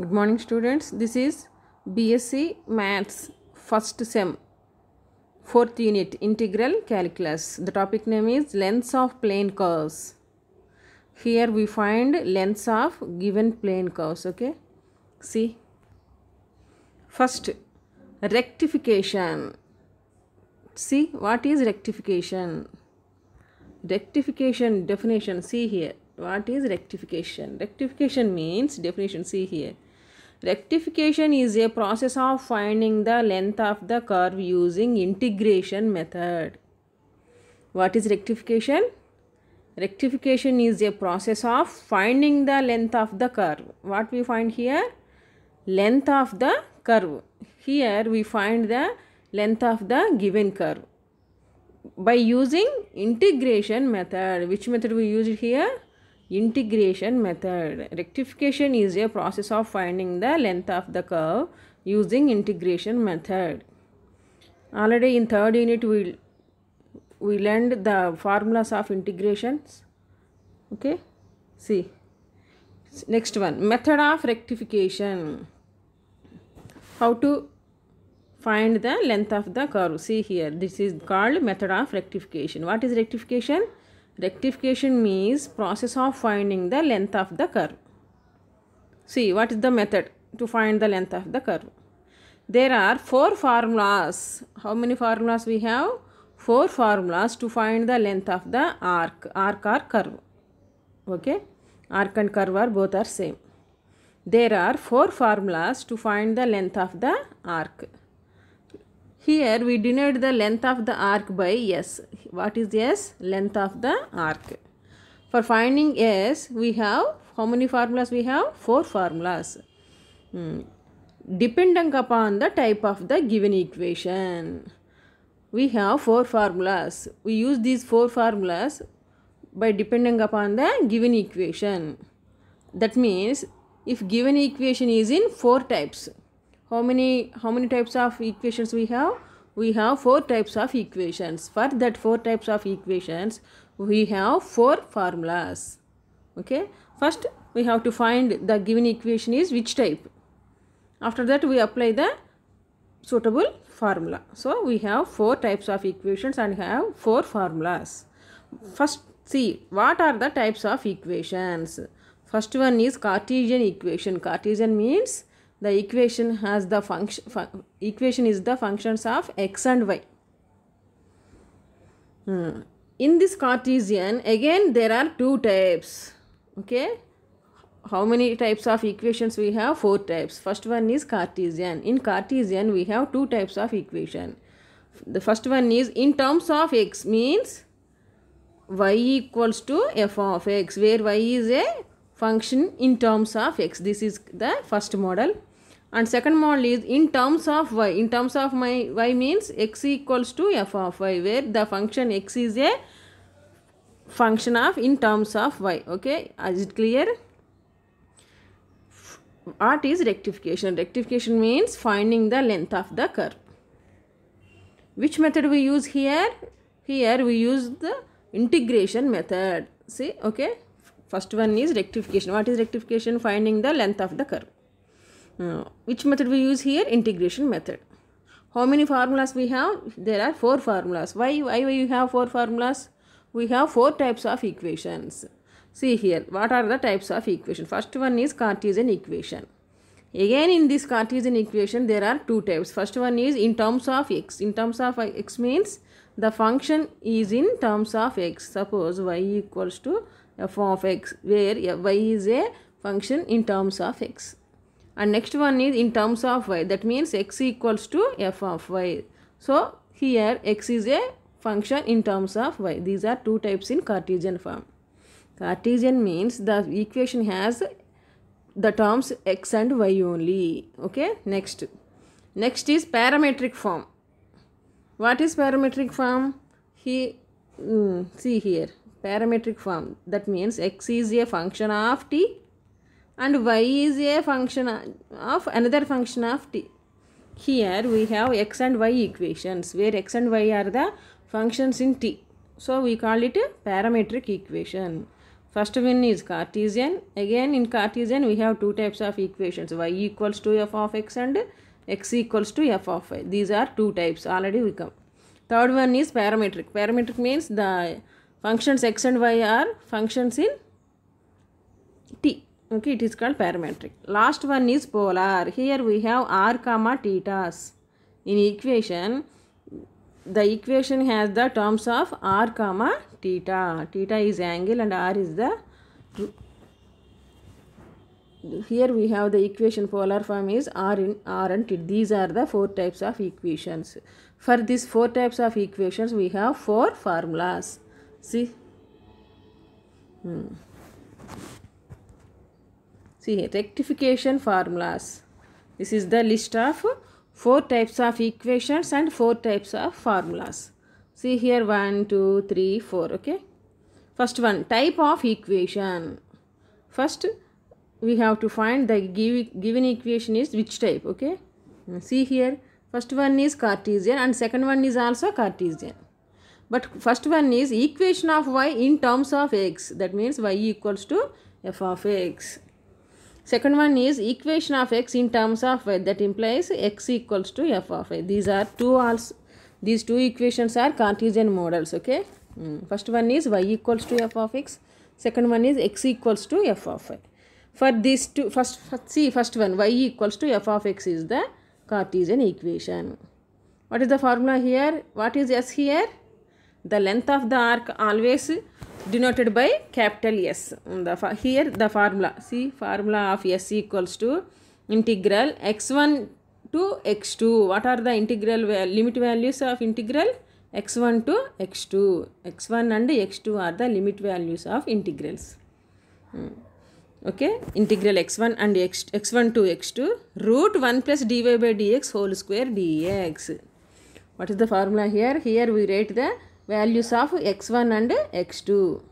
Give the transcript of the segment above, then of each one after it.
Good morning students. This is BSc Maths first sem 4th unit integral calculus. The topic name is lengths of plane curves. Here we find lengths of given plane curves. Okay. See. First, rectification. See what is rectification. Rectification definition. See here. What is rectification? Rectification means definition. See here. Rectification is a process of finding the length of the curve using integration method. What is rectification? Rectification is a process of finding the length of the curve. What we find here? Length of the curve. Here we find the length of the given curve by using integration method. Which method we use here? Integration method. Rectification is a process of finding the length of the curve using integration method. Already in third unit we learned the formulas of integrations. Okay. See. Next one, method of rectification. How to find the length of the curve. See here. This is called method of rectification. What is rectification? Rectification means process of finding the length of the curve. See what is the method to find the length of the curve. There are 4 formulas. How many formulas we have? 4 formulas to find the length of the arc or curve. Okay. Arc and curve are both are same. There are 4 formulas to find the length of the arc. Here we denote the length of the arc by S. What is S? Length of the arc. For finding S, we have how many formulas we have? 4 formulas. Depending upon the type of the given equation. We have 4 formulas. We use these 4 formulas by depending upon the given equation. That means if given equation is in 4 types. How many types of equations we have? We have 4 types of equations. For that 4 types of equations, we have 4 formulas. Okay. First, we have to find the given equation is which type. After that, we apply the suitable formula. So, we have 4 types of equations and have 4 formulas. First, see what are the types of equations. First one is Cartesian equation. Cartesian means the equation has the equation is the functions of x and y. In this Cartesian, again there are 2 types. Okay. How many types of equations we have? 4 types. First one is Cartesian. In Cartesian, we have 2 types of equation. The first one is in terms of x, means y equals to f of x, where y is a function in terms of x. This is the first model. And second model is in terms of y. In terms of y means x equals to f of y, where the function x is a function of in terms of y. Okay, is it clear? What is rectification? Rectification means finding the length of the curve. Which method we use here? Here we use the integration method. See, okay. First one is rectification. What is rectification? Finding the length of the curve. Which method we use here? Integration method. How many formulas we have? There are 4 formulas. Why we have 4 formulas? We have 4 types of equations. See here, what are the types of equation? First one is Cartesian equation. Again in this Cartesian equation, there are 2 types. First one is in terms of x. In terms of x means the function is in terms of x. Suppose y equals to f of x, where y is a function in terms of x. And next one is in terms of y. That means x equals to f of y. So here x is a function in terms of y. These are 2 types in Cartesian form. Cartesian means the equation has the terms x and y only. Okay. Next is parametric form. What is parametric form? See here, parametric form. That means x is a function of t and y is a function of another function of t. Here we have x and y equations, where x and y are the functions in t. So we call it a parametric equation. First one is Cartesian. Again in Cartesian we have two types of equations, y equals to f of x and x equals to f of y. These are two types already we come. Third one is parametric. Parametric means the functions x and y are functions in t. Okay, it is called parametric. Last one is polar. Here we have r comma thetas. In equation, the equation has the terms of r comma theta. Theta is angle and r is the, here we have the equation polar form is r and theta. These are the four types of equations. For these four types of equations we have four formulas. See. See here, rectification formulas. This is the list of four types of equations and four types of formulas. See here 1, 2, 3, 4. Okay. First one, type of equation. First we have to find the given equation is which type. Okay. See here, first one is Cartesian and second one is also Cartesian. But first one is equation of y in terms of x. That means y equals to f of x. Second one is equation of x in terms of y. That implies x equals to f of y. These two equations are Cartesian models. Okay. First one is y equals to f of x. Second one is x equals to f of y. For these two, first one y equals to f of x is the Cartesian equation. What is the formula here? What is s here? The length of the arc always denoted by capital S. Here the formula. See, formula of s equals to integral x1 to x2. What are the integral limit values of integral? X1 to x2. X1 and x2 are the limit values of integrals. Okay, integral x1 and x1 to x2 root 1 plus dy by dx whole square dx. What is the formula here? Here we write the values of x1 and x2.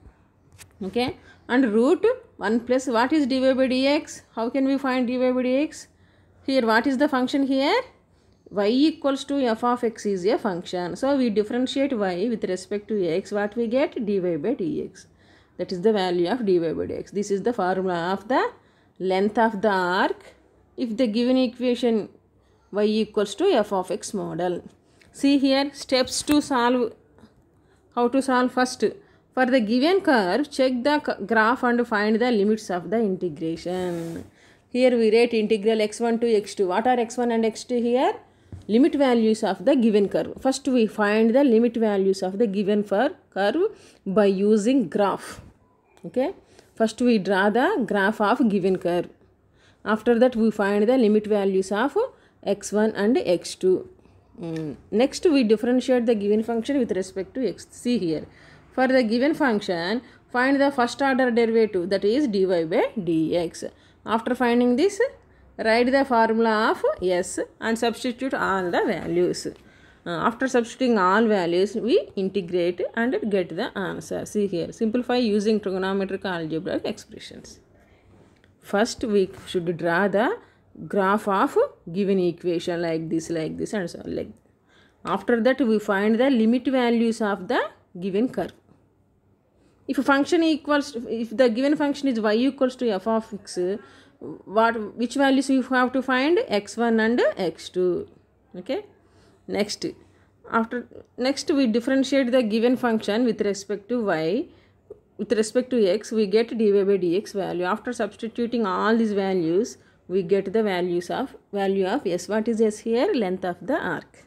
Okay, and root 1 plus what is dy by dx? How can we find dy by dx? Here what is the function here? Y equals to f of x is a function. So we differentiate y with respect to x. What we get? Dy by dx. That is the value of dy by dx. This is the formula of the length of the arc if the given equation y equals to f of x model. See here steps to solve. How to solve? First, for the given curve, check the graph and find the limits of the integration. Here we write integral x1 to x2. What are x1 and x2 here? Limit values of the given curve. First we find the limit values of the given curve by using graph. Okay. First we draw the graph of given curve. After that we find the limit values of x1 and x2. Next we differentiate the given function with respect to x. See here. For the given function, find the first order derivative, that is dy by dx. After finding this, write the formula of s and substitute all the values. After substituting all values, we integrate and get the answer. See here, simplify using trigonometric algebraic expressions. First, we should draw the graph of given equation like this and so on. Like after that, we find the limit values of the given curve. If the given function is y equals to f of x, which values you have to find? X1 and x2. Okay. Next we differentiate the given function with respect to y. With respect to x, we get dy by dx value. After substituting all these values, we get the value of s. What is s here? Length of the arc.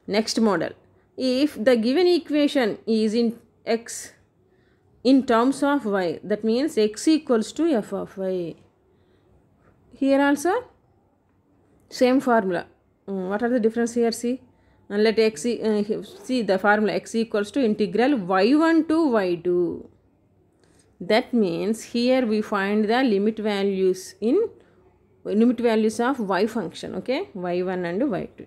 Next model. If the given equation is in x in terms of y, that means x equals to f of y. Here also same formula. What are the difference here? See, and let x see the formula x equals to integral y1 to y2. That means here we find the limit values of y function. Okay, y1 and y2,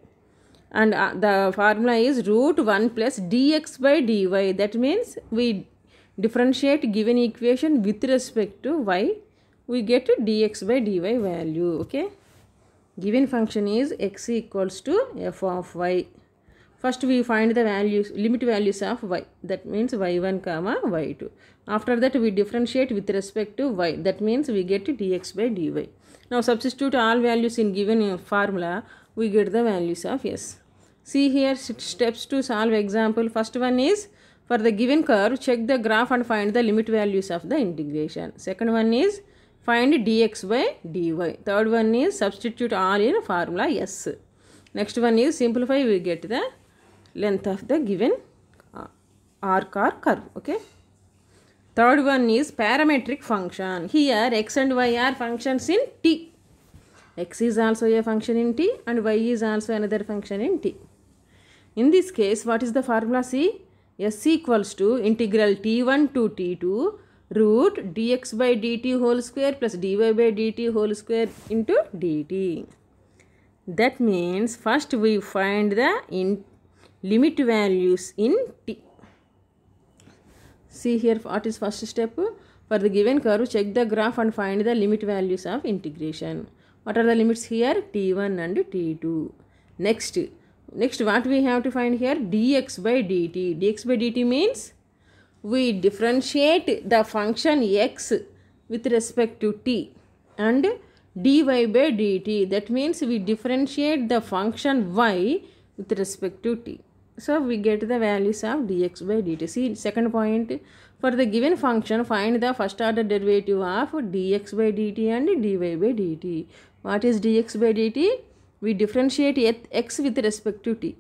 and the formula is root 1 plus dx by dy. That means we differentiate given equation with respect to y, we get dx by dy value. Okay, given function is x equals to f of y. First we find the values, limit values of y, that means y1 comma y2. After that we differentiate with respect to y, that means we get dx by dy. Now substitute all values in given formula, we get the values of s. See here steps to solve example. First one is, for the given curve, check the graph and find the limit values of the integration. Second one is find dx by dy. Third one is substitute all in formula s. Next one is simplify, we get the length of the given arc or curve. Okay. Third one is parametric function. Here x and y are functions in t. X is also a function in t and y is also another function in t. In this case, what is the formula? See, s equals to integral t1 to t2 root dx by dt whole square plus dy by dt whole square into dt. That means first we find the limit values in t. See here what is first step. For the given curve, check the graph and find the limit values of integration. What are the limits here? t1 and t2. Next what we have to find here? dx by dt. Dx by dt means we differentiate the function x with respect to t, and dy by dt, that means we differentiate the function y with respect to t. So we get the values of dx by dt. See second point, for the given function find the first order derivative of dx by dt and dy by dt. What is dx by dt? We differentiate x with respect to t.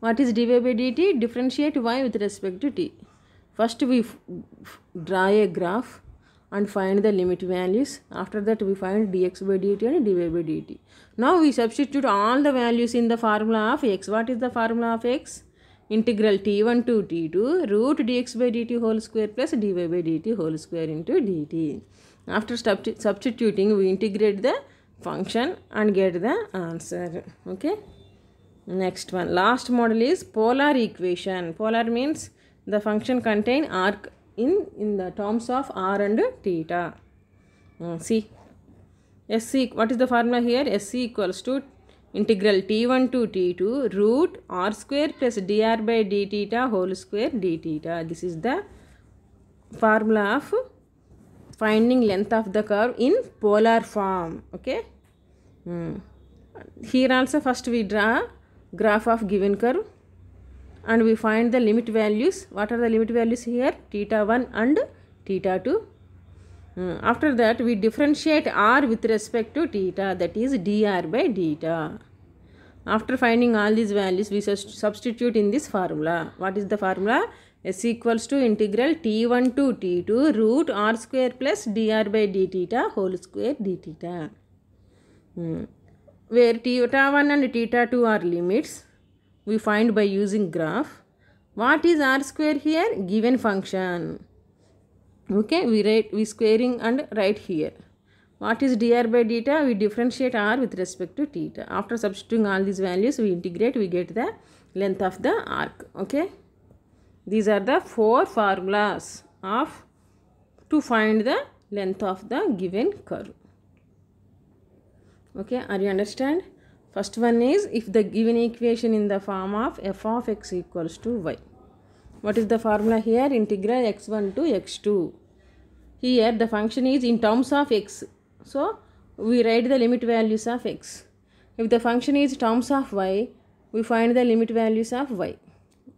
What is dy by dt? Differentiate y with respect to t. First we draw a graph and find the limit values. After that we find dx by dt and dy by dt. Now we substitute all the values in the formula of x. What is the formula of x? Integral t1 to t2 root dx by dt whole square plus dy by dt whole square into dt. After substituting, we integrate the function and get the answer. Okay. Next one, last model is polar equation. Polar means the function contain arc in the terms of r and theta. See, SC, what is the formula here? SC equals to integral t1 to t2 root r square plus dr by d theta whole square d theta. This is the formula of finding length of the curve in polar form. Okay. Here also first we draw graph of given curve and we find the limit values. What are the limit values here? Theta 1 and theta 2. After that we differentiate r with respect to theta, that is dr by theta. After finding all these values, we substitute in this formula. What is the formula? S equals to integral t1 to t2 root r square plus dr by d theta whole square d theta. Where theta 1 and theta 2 are limits, we find by using graph. What is r square here? Given function. Okay, we squaring and write here. What is dr by theta? We differentiate r with respect to theta. After substituting all these values, we integrate, we get the length of the arc. Okay, these are the four formulas to find the length of the given curve. Okay, are you understand? First one is, if the given equation in the form of f of x equals to y. What is the formula here? Integral x1 to x2. Here the function is in terms of x. So we write the limit values of x. If the function is terms of y, we find the limit values of y.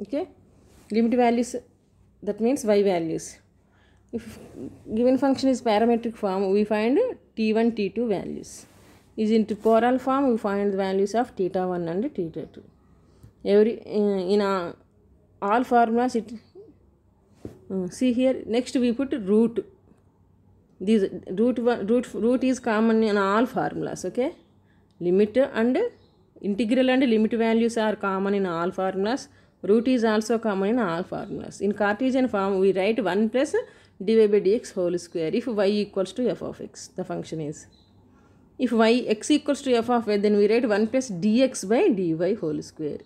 Okay, limit values, that means y values. If given function is parametric form, we find t1, t2 values. Is into polar form, we find the values of theta 1 and theta 2. All formulas see here. Next we put root. These root is common in all formulas. Okay, limit and integral and limit values are common in all formulas. Root is also common in all formulas. In Cartesian form, we write 1 plus dy by dx whole square if y equals to f of x. The function is, if x equals to f of y, then we write 1 plus dx by dy whole square.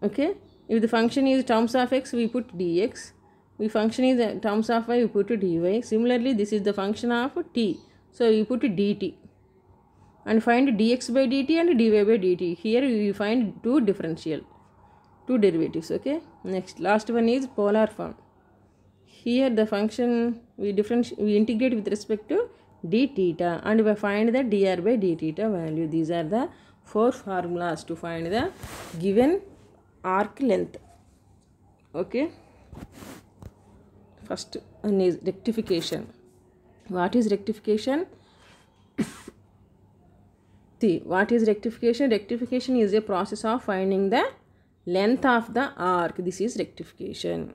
Okay, if the function is terms of x, we put dx. If function is terms of y, we put dy. Similarly, this is the function of t, so we put dt and find dx by dt and dy by dt. Here we find two differential. two derivatives. Okay, next last one is polar form. Here the function we integrate with respect to d theta and we find the dr by d theta value. These are the four formulas to find the given arc length. Okay, first one is rectification. What is rectification? See, what is rectification? Rectification is a process of finding the length of the arc. This is rectification.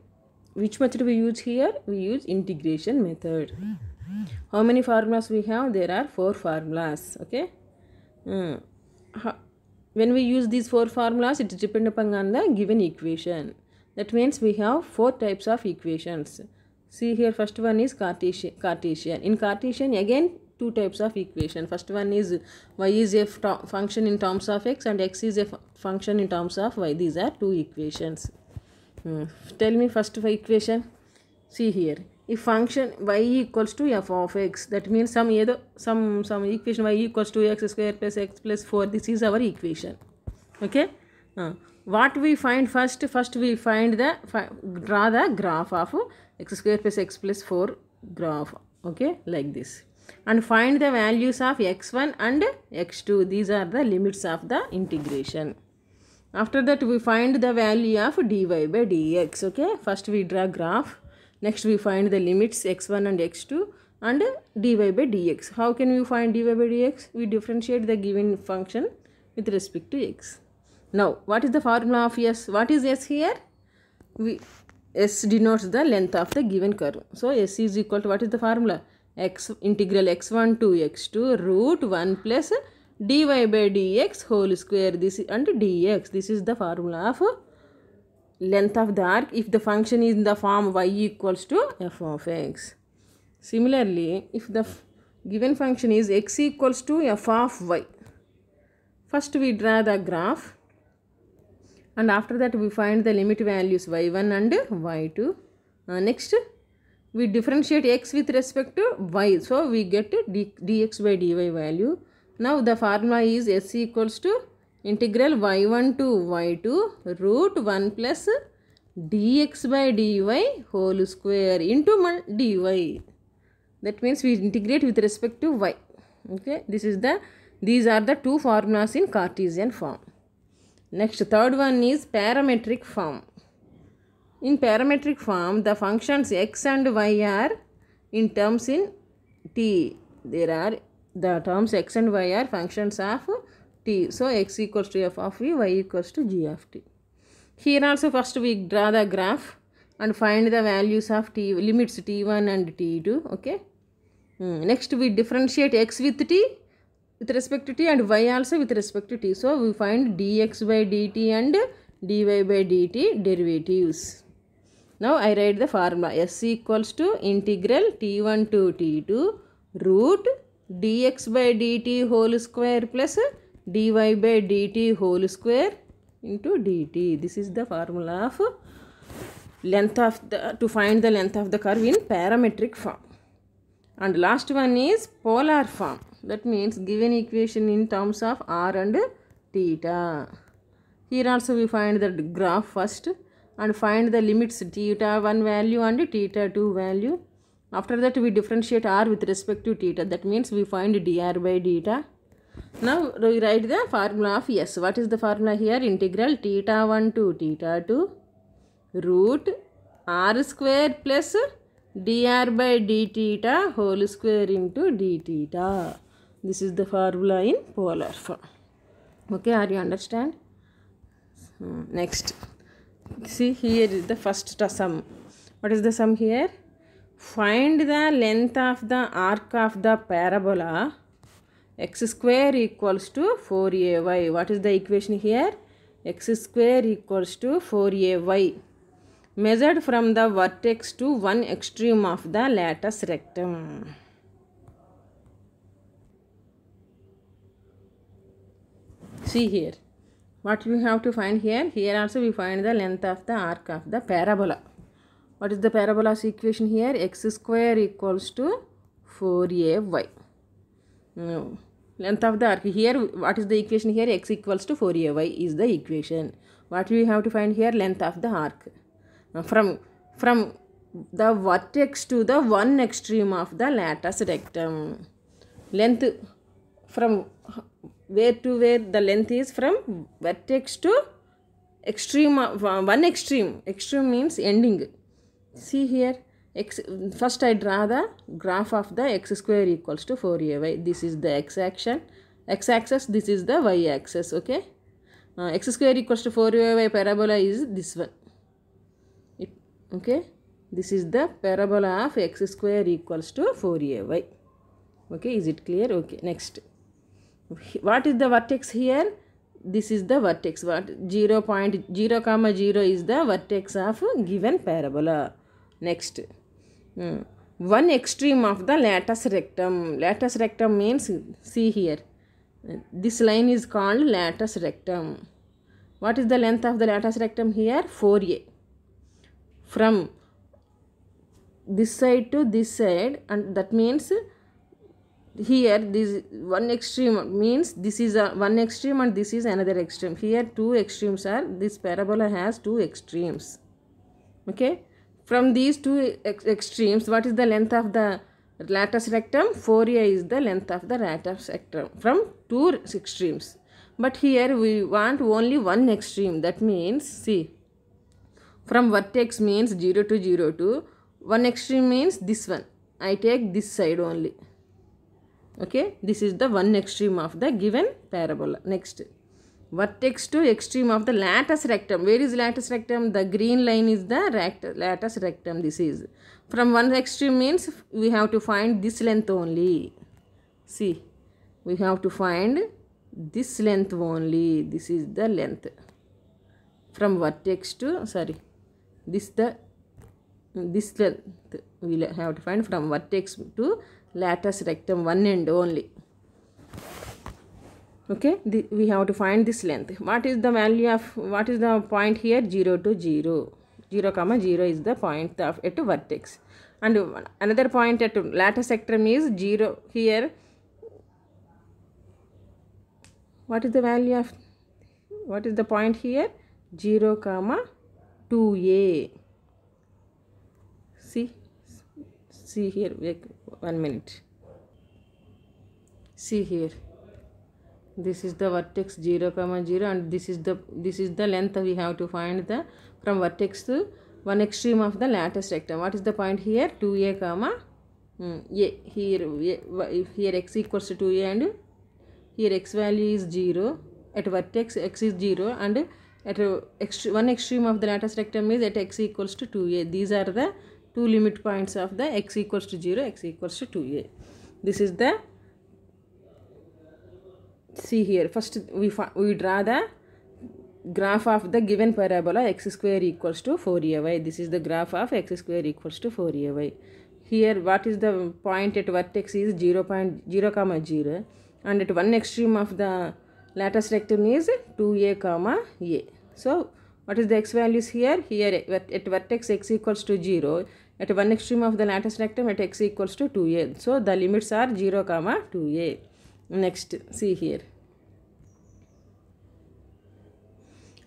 Which method we use here? We use integration method. How many formulas we have? There are four formulas. Okay. When we use these four formulas, it depends upon the given equation. That means we have four types of equations. See here, first one is Cartesian. In Cartesian, again two types of equation. First one is y is a function in terms of x and x is a function in terms of y. These are two equations. Tell me first equation. See here, if function y equals to f of x, that means some equation y equals to x square plus x plus 4. This is our equation. Okay. What we find first? First we find draw the graph of x square plus x plus 4 graph. Okay, like this. And find the values of x1 and x2. These are the limits of the integration. After that we find the value of dy by dx. Okay, first we draw graph. Next we find the limits x1 and x2 and dy by dx. How can we find dy by dx? We differentiate the given function with respect to x. Now what is the formula of s? What is s here? S denotes the length of the given curve. So s is equal to, what is the formula? X integral x1 to x2 root 1 plus dy by dx whole square. This and dx. This is the formula of length of the arc if the function is in the form y equals to f of x. Similarly, if the given function is x equals to f of y, first we draw the graph and after that we find the limit values y1 and y2. Next we differentiate x with respect to y, so we get dx by dy value. Now the formula is s equals to integral y1 to y2 root 1 plus dx by dy whole square into dy. That means we integrate with respect to y. Okay, these are the two formulas in Cartesian form. Next, third one is parametric form. In parametric form, the functions x and y are in terms in t. There are the terms x and y are functions of t. So x equals to f of v, y equals to g of t. Here also first we draw the graph and find the values of t, limits t1 and t2. Okay. Next we differentiate x with t with respect to t and y also with respect to t. So we find dx by dt and dy by dt derivatives. Now I write the formula. S equals to integral t1 to t2 root dx by dt whole square plus dy by dt whole square into dt. This is the formula of length of to find the length of the curve in parametric form. And last one is polar form. That means given equation in terms of r and theta. Here also we find the graph first and find the limits theta 1 value and theta 2 value. After that we differentiate r with respect to theta. That means we find dr by theta. Now we write the formula of s. What is the formula here? Integral theta 1 to theta 2 root r square plus dr by d theta whole square into d theta. This is the formula in polar form. Okay, are you understand? Next, see here is the first sum. What is the sum here? Find the length of the arc of the parabola x square equals to 4ay. What is the equation here? X square equals to 4ay measured from the vertex to one extreme of the latus rectum. See here, what we have to find here? Here also we find the length of the arc of the parabola. What is the parabola's equation here? X square equals to 4ay. Length of the arc here, what is the equation here? X equals to 4ay is the equation. What we have to find here? Length of the arc. From the vertex to the one extreme of the latus rectum. Length from where to where? The length is from vertex to extreme of one extreme. Extreme means ending. See here. First I draw the graph of the x square equals to 4ay. This is the x-axis, this is the y-axis, okay. X square equals to 4ay parabola is this one, okay. This is the parabola of x square equals to 4ay, okay. Is it clear? Okay, next. What is the vertex here? This is the vertex. What 0, 0, is the vertex of given parabola. Next. One extreme of the latus rectum. Latus rectum means, see here, this line is called latus rectum. What is the length of the latus rectum here? 4a. From this side to this side, and that means here this one extreme means this is a one extreme and this is another extreme. Here two extremes are, this parabola has two extremes, okay. From these two extremes, what is the length of the latus rectum? 4a is the length of the latus rectum from two extremes. But here we want only one extreme. That means, see, from vertex means 0 to 0 to one extreme means this one. I take this side only. Okay, this is the one extreme of the given parabola. Next. Vertex to extreme of the latus rectum. Where is latus rectum? The green line is the latus rectum. This is. From one extreme means we have to find this length only. See, we have to find this length only. This is the length. From vertex to, this length we will have to find from vertex to latus rectum, one end only. Okay, we have to find this length. What is the value of, what is the point here? 0 to 0. 0, 0 is the point of at vertex. And another point at latus rectum is 0. Here, what is the value of, what is the point here? 0, 2a. See here, wait 1 minute. See here. This is the vertex 0, 0, and this is the length we have to find the from vertex to one extreme of the latus rectum. What is the point here? 2a, a. Here x equals to 2a and here x value is 0. At vertex x is 0 and at one extreme of the latus rectum is at x equals to 2a. These are the two limit points of the x equals to 0, x equals to 2a. This is the, see here, first we draw the graph of the given parabola x square equals to 4ay. This is the graph of x square equals to 4ay. Here what is the point at vertex is 0, 0, and at one extreme of the latus rectum is 2a, a. So what is the x values here? Here at vertex x equals to 0. At one extreme of the latus rectum at x equals to 2a. So the limits are 0, 2a. Next, see here.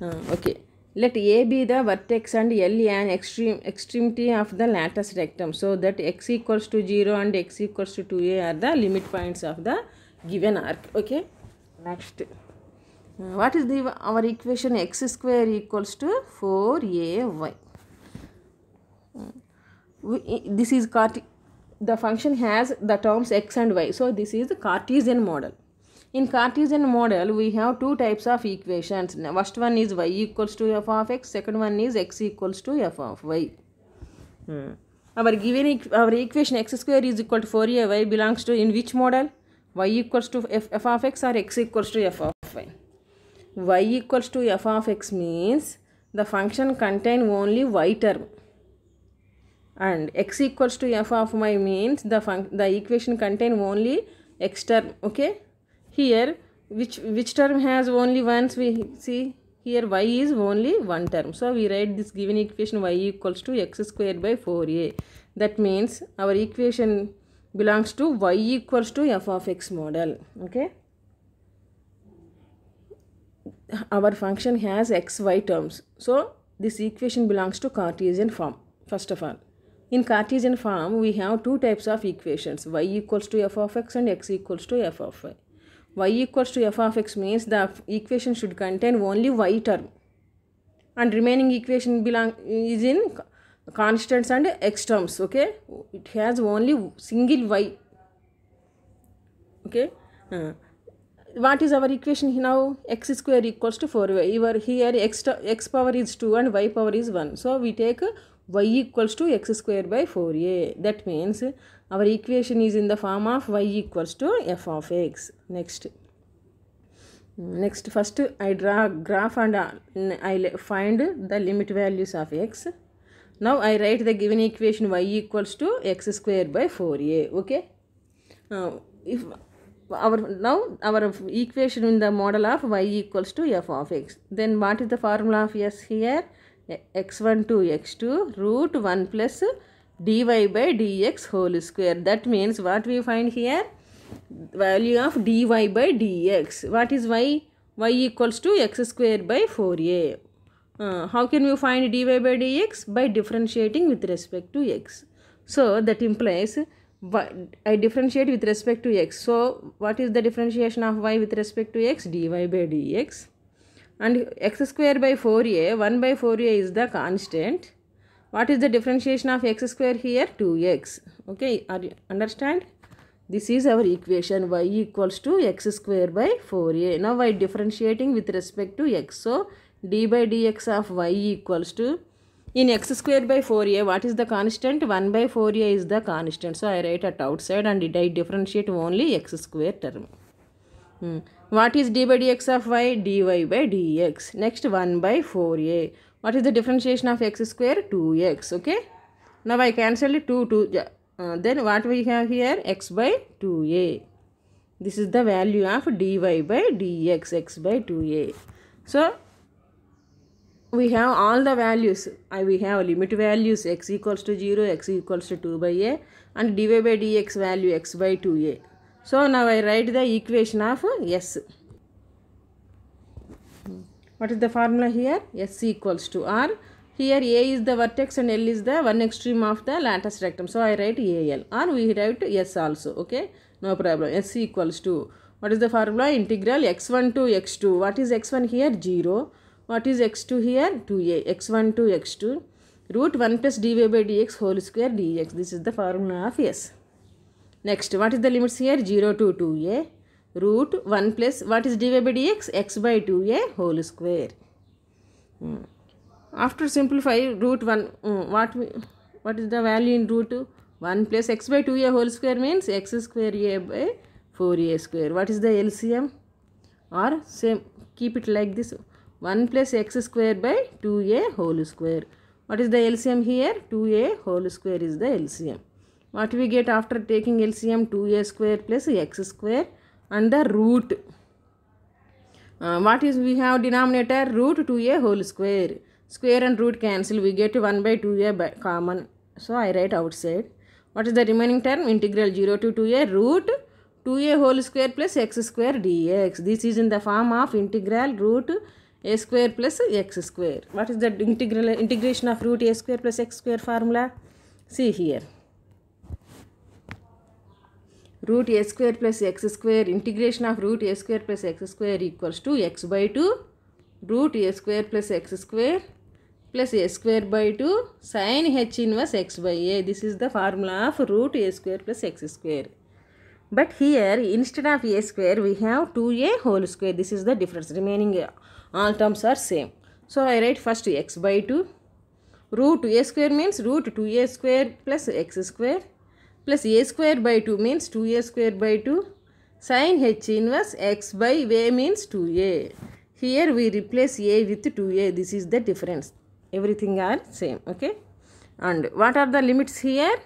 Okay. Let A be the vertex and L an extremity of the latus rectum. So that x equals to 0 and x equals to 2a are the limit points of the given arc. Okay. Next. What is our equation? X square equals to 4ay. This is the function has the terms x and y. So this is the Cartesian model. In Cartesian model, we have two types of equations. First one is y equals to f of x. Second one is x equals to f of y. Our equation x square is equal to 4ay belongs to in which model? Y equals to f of x or x equals to f of y. Y equals to f of x means the function contain only y term. And x equals to f of y means the equation contain only x term. Okay. Here which term has only once? We see here y is only one term. So we write this given equation y equals to x squared by 4a. That means our equation belongs to y equals to f of x model. Okay. our function has xy terms. So this equation belongs to Cartesian form. First of all, in Cartesian form we have two types of equations, y equals to f of x and x equals to f of y. Y equals to f of x means the equation should contain only y term, and remaining equation is in constants and x terms. Okay, it has only single y. Okay, what is our equation now? X square equals to 4y. Here x power is 2 and y power is 1. So we take y equals to x square by 4a. That means our equation is in the form of y equals to f of x. Next, first I draw graph and I find the limit values of x. Now I write the given equation y equals to x square by 4a. Okay, if our equation in the model of y equals to f of x, then what is the formula of s here? x1 to x2 root 1 plus dy by dx whole square. That means what we find here? Value of dy by dx. What is y? Y equals to x square by 4a. How can we find dy by dx? By differentiating with respect to x. So that implies I differentiate with respect to x. So what is the differentiation of y with respect to x? Dy by dx. And x square by 4a, 1 by 4a is the constant. What is the differentiation of x square here? 2x. Okay, are you understand? This is our equation, y equals to x square by 4a. Now by differentiating with respect to x. So d by dx of y equals to, in x square by 4a, what is the constant? 1 by 4a is the constant. So I write at outside and I differentiate only x square term. What is d by dx of y? Dy by dx. Next, 1 by 4a. What is the differentiation of x square? 2x. Okay. Now I cancel it 2. Then what we have here? X by 2a. This is the value of dy by dx, x by 2a. So we have all the values. We have limit values x equals to 0, x equals to 2 by a, and dy by dx value x by 2a. So now I write the equation of s. What is the formula here? S equals to r. Here a is the vertex and L is the one extreme of the lattice rectum. So I write AL, or we write S also. Okay, no problem. S equals to, what is the formula? Integral x1 to x2. What is x1 here? 0. What is x2 here? 2a. x1 to x2 root 1 plus dy by dx whole square dx. This is the formula of S. Next, what is the limits here? 0 to 2a root 1 plus, what is dy by dx? X by 2a whole square. After simplify, root 1, what is the value in root 1 plus x by 2a whole square means x square a by 4a square. What is the LCM? Or same, keep it like this, 1 plus x square by 2a whole square. What is the LCM here? 2a whole square is the LCM. What we get after taking LCM? 2a square plus x square and the root. What is we have denominator? Root 2a whole square. Square and root cancel. We get 1 by 2a by common. So I write outside. What is the remaining term? Integral 0 to 2a root 2a whole square plus x square dx. This is in the form of integral root a square plus x square. What is the integration of root a square plus x square formula? See here. Root a square plus x square, integration of root a square plus x square equals to x by 2 root a square plus x square plus a square by 2 sin h inverse x by a. This is the formula of root a square plus x square. But here instead of a square we have 2a whole square. This is the difference. Remaining all terms are same. So I write first x by 2 root a square means root 2a square plus x square plus a square by 2 means 2a square by 2 sin h inverse x by a means 2a. Here we replace a with 2a. This is the difference. Everything are same. Okay. And what are the limits here?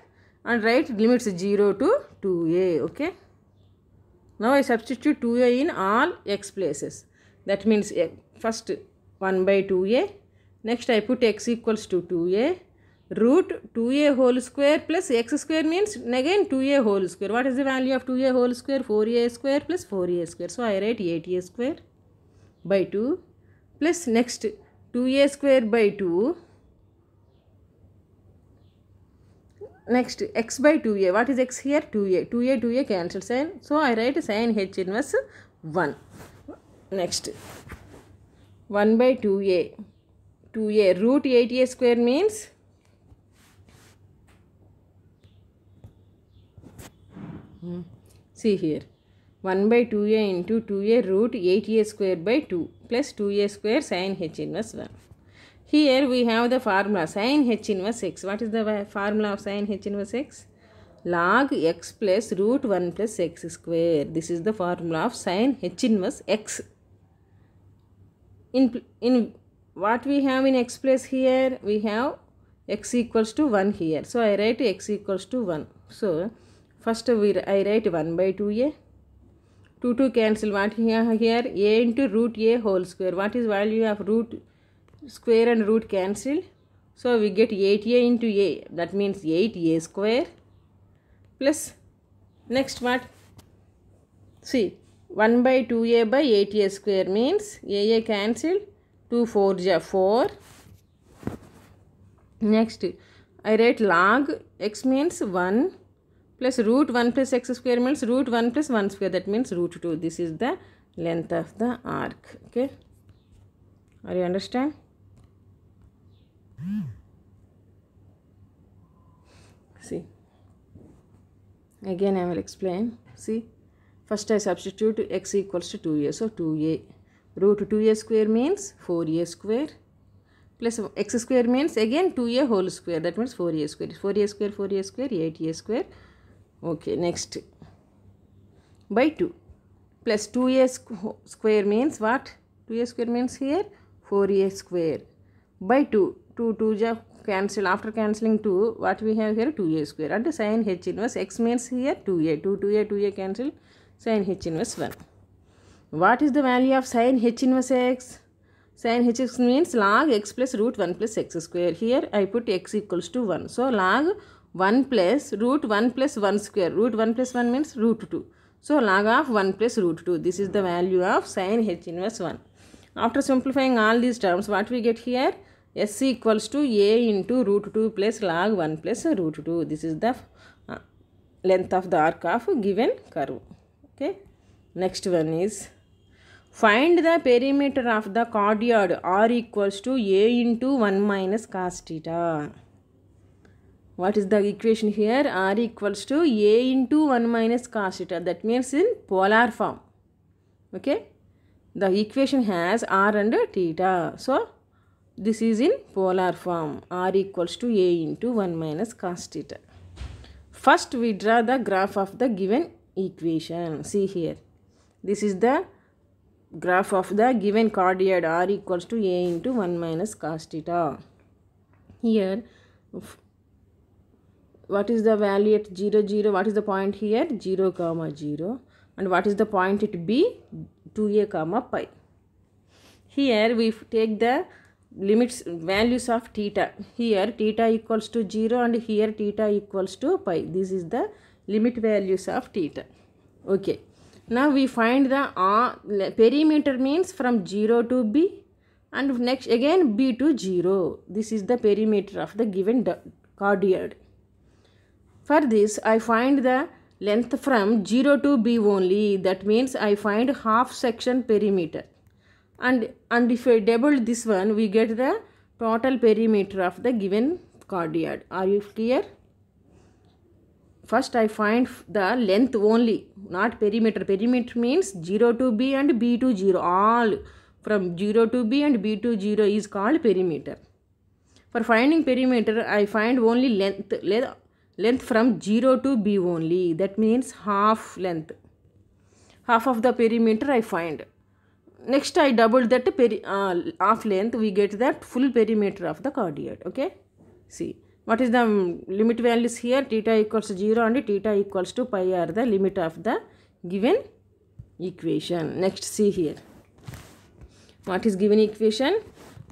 And write limits 0 to 2a. Okay. Now I substitute 2a in all x places. That means first 1 by 2a. Next I put x equals to 2a. Root 2a whole square plus x square means again 2a whole square. What is the value of 2a whole square? 4a square plus 4a square. So I write 8a square by 2 plus next 2a square by 2. Next x by 2a. What is x here? 2a. 2a cancel sign. So I write sin h inverse 1. Next 1 by 2a. 2a root 8a square means see here 1 by 2a into 2a root 8a square by 2 plus 2a square sin h inverse 1. Here we have the formula sin h inverse x. What is the formula of sin h inverse x? Log x plus root 1 plus x square. This is the formula of sin h inverse x. In what we have in x place here? We have x equals to 1 here. So I write x equals to 1. So first I write 1 by 2a. 2 cancel. What here? A into root a whole square. What is value of root square and root cancel? So we get 8a into a. That means 8a square plus next what? See 1 by 2a by 8a square means a cancel. 2 4 ja 4. Next I write log x means 1 plus root 1 plus x square means root 1 plus 1 square. That means root 2. This is the length of the arc. Okay. Are you understand? See. Again I will explain. See. First I substitute x equals to 2a. So 2a. Root 2a square means 4a square. Plus x square means again 2a whole square. That means 4a square. 4a square, 4a square, 8a square. Okay, next. By 2. Plus 2a square means what? 2a square means here 4a square. By 2. 2 ja cancel. After cancelling 2, what we have here? 2a square. And sin h inverse x means here 2a. 2a cancel. Sin h inverse 1. What is the value of sin h inverse x? Sin h means log x plus root 1 plus x square. Here I put x equals to 1. So log 1 plus root 1 plus 1 square. Root 1 plus 1 means root 2. So log of 1 plus root 2. This is the value of sin h inverse 1. After simplifying all these terms, what we get here? S equals to a into root 2 plus log 1 plus root 2. This is the length of the arc of given curve. Okay. Next one is find the perimeter of the chordioid r equals to a into 1 minus cos theta. What is the equation here? R equals to a into 1 minus cos theta. That means in polar form. Okay. The equation has r and theta. So this is in polar form. R equals to a into 1 minus cos theta. First we draw the graph of the given equation. See here. This is the graph of the given chordioid r equals to a into 1 minus cos theta. Here what is the value at 0 0? What is the point here? 0 comma 0. And what is the point at b? 2a comma pi. Here we take the limits values of theta. Here theta equals to 0 and here theta equals to pi. This is the limit values of theta. Okay. Now we find the perimeter means from 0 to b and next again b to 0. This is the perimeter of the given chordioid. For this I find the length from 0 to b only. That means I find half section perimeter. And if I double this one, we get the total perimeter of the given chordioid. Are you clear? First I find the length only, not perimeter. Perimeter means 0 to b and b to 0. All from 0 to b and b to 0 is called perimeter. For finding perimeter, I find only length from 0 to b only. That means half length. Half of the perimeter I find. Next I double that half length, we get that full perimeter of the chordioid. Okay. See. What is the limit values here? Theta equals to 0 and theta equals to pi are the limit of the given equation. Next see here. What is given equation?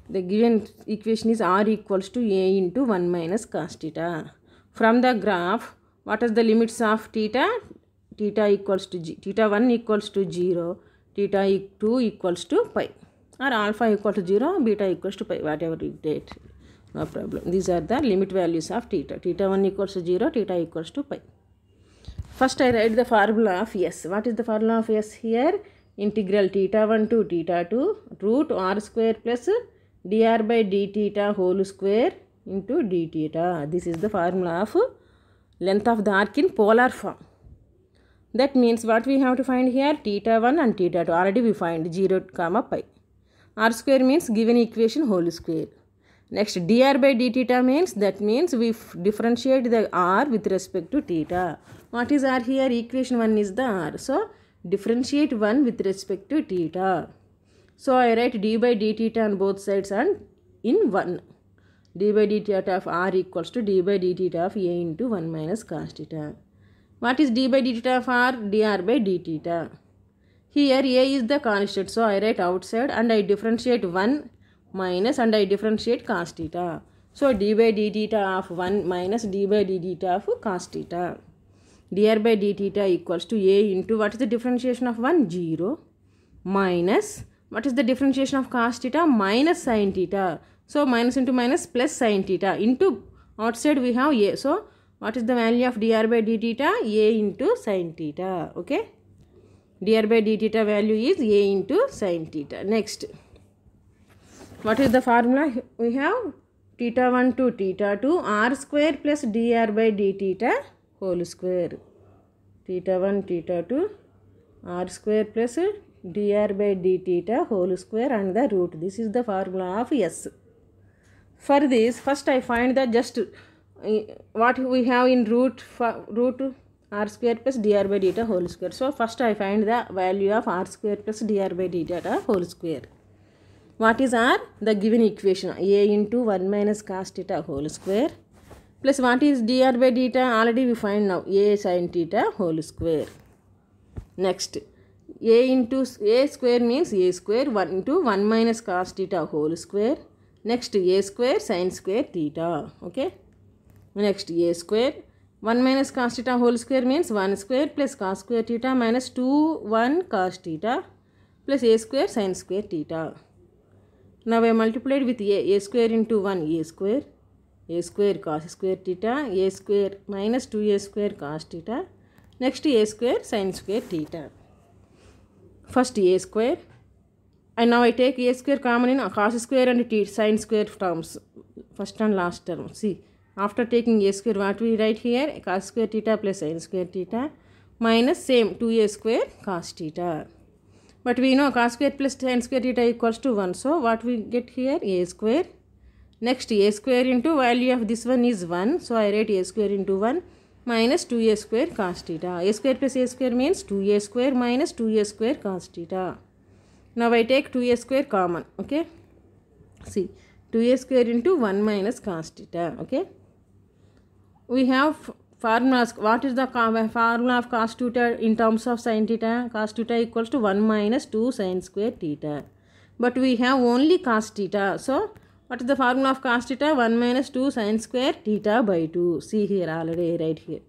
The given equation is r equals to a into 1 minus cos theta. From the graph, what is the limits of theta? Theta equals to theta 1 equals to 0. Theta 2 equals to pi. or alpha equal to 0, beta equals to pi, whatever you take, no problem. These are the limit values of theta. Theta 1 equals to 0, theta equals to pi. First I write the formula of S. What is the formula of S here? Integral theta 1 to theta 2 root r square plus dr by d theta whole square into d theta. This is the formula of length of the arc in polar form. That means what we have to find here? Theta 1 and theta 2. Already we find 0, pi. R square means given equation whole square. Next dr by d theta means, that means we differentiate the r with respect to theta. What is r here? Equation 1 is the r. So differentiate 1 with respect to theta. So I write d by d theta on both sides and in 1. D by d theta of r equals to d by d theta of a into 1 minus cos theta. What is d by d theta of r? Dr by d theta. Here a is the constant, so I write outside and I differentiate 1 minus and I differentiate cos theta. So d by d theta of 1 minus d by d theta of cos theta. Dr by d theta equals to a into, what is the differentiation of 1? 0 minus, what is the differentiation of cos theta? Minus sin theta. So minus into minus plus sin theta into outside we have a. So what is the value of dr by d theta? A into sin theta. Okay. Dr by d theta value is a into sin theta. Next, what is the formula? We have theta 1 to theta 2 r square plus dr by d theta whole square. Theta 1 theta 2 r square plus dr by d theta whole square and the root. This is the formula of S. For this, first I find the just what we have in root r square plus dr by theta whole square. So first I find the value of r square plus dr by theta whole square. What is r? The given equation a into 1 minus cos theta whole square plus what is dr by theta? Already we find now, a sin theta whole square. Next, a into a square means a square 1 into 1 minus cos theta whole square. Next, a square sin square theta. Okay. Next, a square 1 minus cos theta whole square means 1 square plus cos square theta minus 2 1 cos theta plus a square sin square theta. Now I multiplied with a square into 1 a square cos square theta, a square minus 2a square cos theta. Next, a square sin square theta. First a square, and now I take a square common in cos square and sin square terms, first and last term. See, after taking a square, what we write here? Cos square theta plus sin square theta minus same 2a square cos theta. But we know cos square plus sin square theta equals to 1. So what we get here? A square. Next, a square into value of this one is 1. So I write a square into 1 minus 2a square cos theta. A square plus a square means 2a square minus 2a square cos theta. Now I take 2a square common. Okay. See, 2a square into 1 minus cos theta. Okay. We have formulas. What is the formula of cos theta in terms of sin theta? Cos theta equals to 1 minus 2 sin square theta. But we have only cos theta. So what is the formula of cos theta? 1 minus 2 sin square theta by 2. See here, already right here.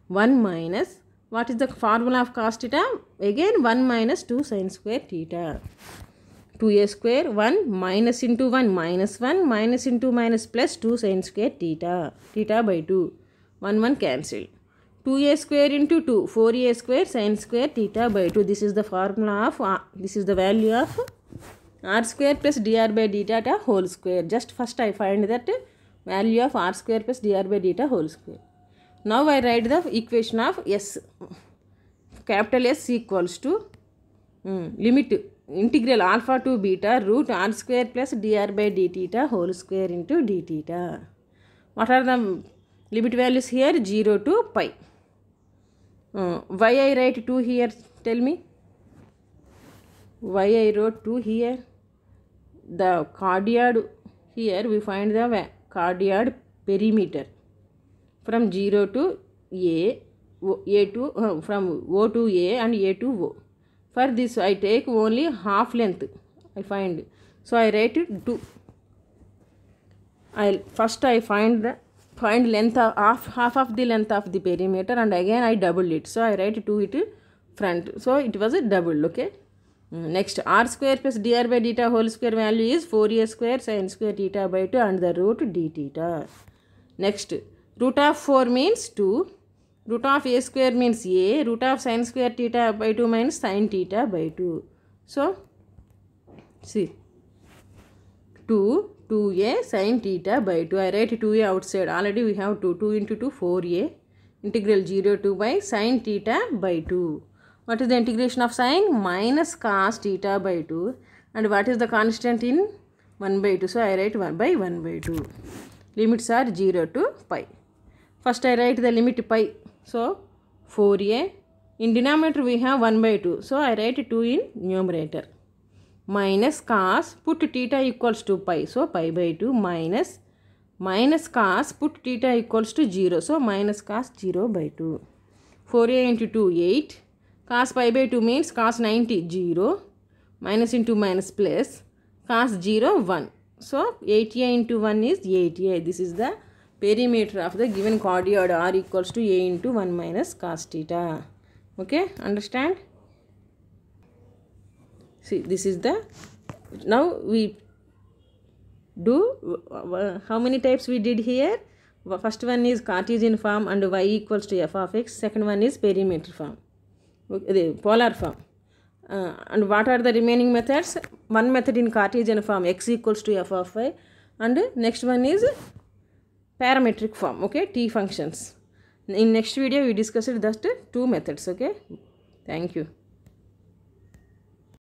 1 minus, what is the formula of cos theta? Again 1 minus 2 sin square theta. 2a square, 1 minus into 1 minus 1 minus into minus plus 2 sin square theta. Theta by 2. 1 1 cancel. 2a square into 2, 4a square sin square theta by 2. This is the formula of, this is the value of r square plus dr by d theta whole square. Just first I find that value of r square plus dr by d theta whole square. Now I write the equation of S. Capital S equals to limit integral alpha to beta root r square plus dr by d theta whole square into d theta. What are the limit values here? 0 to pi. Why I write 2 here? Tell me. Why I wrote 2 here? The cardioid, here we find the cardioid perimeter from 0 to A to from O to A and A to O. For this I take only half length I find. So I write it 2. First I find length of half of the length of the perimeter and again I double it. So I write 2 it front. So it was a double. Okay. Next, r square plus dr by deta whole square value is 4a square sin square theta by 2 and the root d theta. Next, root of 4 means 2. Root of a square means a. Root of sin square theta by 2 means sin theta by 2. So, see, 2a sin theta by 2. I write 2a outside. Already we have 2. 2 into 2, 4a. Integral 0 to by sin theta by 2. What is the integration of sin? Minus cos theta by 2. And what is the constant in 1 by 2? So, I write 1 by 1 by 2. Limits are 0 to pi. First, I write the limit pi. So, 4a. In denominator, we have 1 by 2. So, I write 2 in numerator. Minus cos, put theta equals to pi. So, pi by 2 minus cos, put theta equals to 0. So, minus cos 0 by 2. 4a into 2, 8. Cos pi by 2 means cos 90, 0. Minus into minus plus. Cos 0, 1. So, 8a into 1 is 8a. This is the perimeter of the given chordioid r equals to a into 1 minus cos theta. Okay, understand? See, this is the, now we do, how many types we did here? First one is Cartesian form and y equals to f of x. Second one is perimeter form, the polar form. And what are the remaining methods? One method in Cartesian form, x equals to f of y, and next one is parametric form, okay, t functions. In next video we discussed just 2 methods, okay. Thank you.